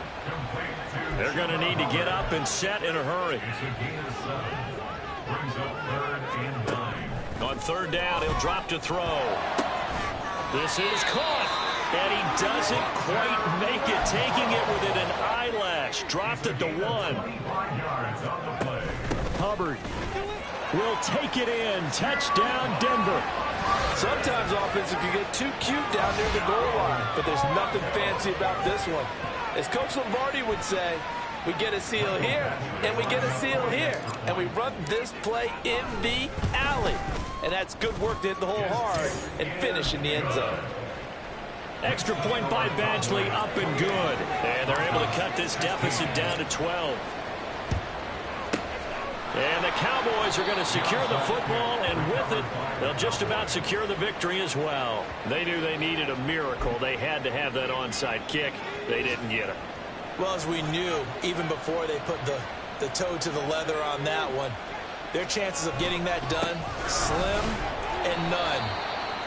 [SPEAKER 2] They're going to need to get up and set in a hurry. On third down, he'll drop to throw. This is caught. And he doesn't quite make it, taking it within an eyelash. Dropped at the 1.
[SPEAKER 6] Hubbard will take it in. Touchdown, Denver.
[SPEAKER 4] Sometimes offenses can get too cute down near the goal line, but there's nothing fancy about this one. As Coach Lombardi would say, we get a seal here, and we get a seal here, and we run this play in the alley. And that's good work to hit the hole hard and finish in the end zone.
[SPEAKER 2] Extra point by Badgley, up and good. And they're able to cut this deficit down to 12. And the Cowboys are going to secure the football, and with it, they'll just about secure the victory as well. They knew they needed a miracle. They had to have that onside kick. They didn't get it.
[SPEAKER 3] Well, as we knew, even before they put the toe to the leather on that one, their chances of getting that done, slim and none.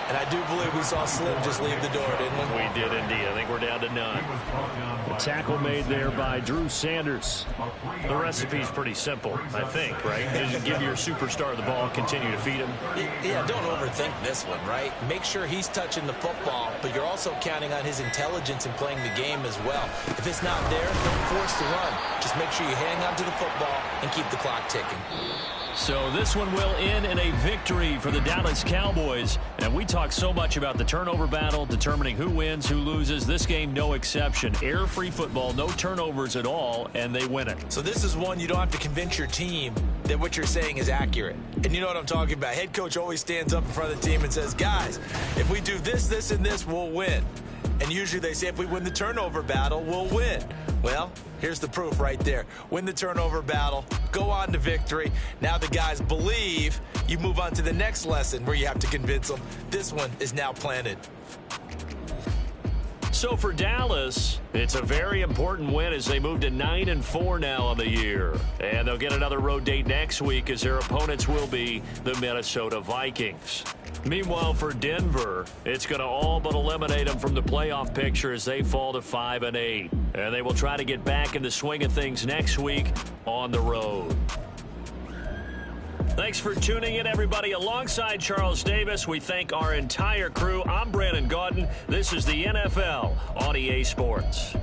[SPEAKER 3] And I do believe we saw Slim just leave the door, didn't we?
[SPEAKER 2] We did indeed. I think we're down to none. The tackle made there by Drew Sanders. The recipe's pretty simple, I think, right? Just give your superstar the ball, continue to feed him.
[SPEAKER 3] Yeah, don't overthink this one, right? Make sure he's touching the football, but you're also counting on his intelligence in playing the game as well. If it's not there, don't force the run. Just make sure you hang on to the football and keep the clock ticking.
[SPEAKER 2] So this one will end in a victory for the Dallas Cowboys. And we talk so much about the turnover battle, determining who wins, who loses. This game, no exception. Air-free football, no turnovers at all, and they win it.
[SPEAKER 3] So this is one you don't have to convince your team that what you're saying is accurate. And you know what I'm talking about. Head coach always stands up in front of the team and says, guys, if we do this, this, and this, we'll win. And usually they say if we win the turnover battle, we'll win. Well, here's the proof right there. Win the turnover battle, go on to victory. Now the guys believe. You move on to the next lesson where you have to convince them. This one is now planted.
[SPEAKER 2] So for Dallas, it's a very important win as they move to 9-4 now on the year. And they'll get another road date next week as their opponents will be the Minnesota Vikings. Meanwhile, for Denver, it's going to all but eliminate them from the playoff picture as they fall to 5-8. And they will try to get back in the swing of things next week on the road. Thanks for tuning in, everybody. Alongside Charles Davis, we thank our entire crew. I'm Brandon Gaudin. This is the NFL on EA Sports.